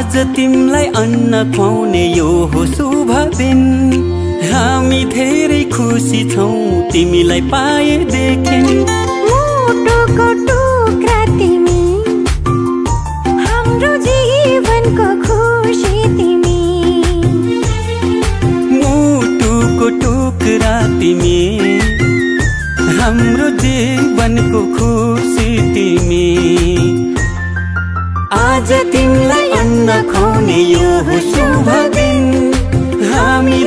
आज तिमलाई अन्न खुवाउने यो हो शुभ दिन। हामी धेरै खुसी छौँ तिमीलाई पाएदेखि। मुटुको टुक्रा तिमी, हाम्रो जीवनको खुसी तिमी। मुटुको टुक्रा तिमी, हाम्रो जीवनको खुसी तिमी। आज तिमीलाई अन्न खुवाउने यो हो शुभ दिन। हामी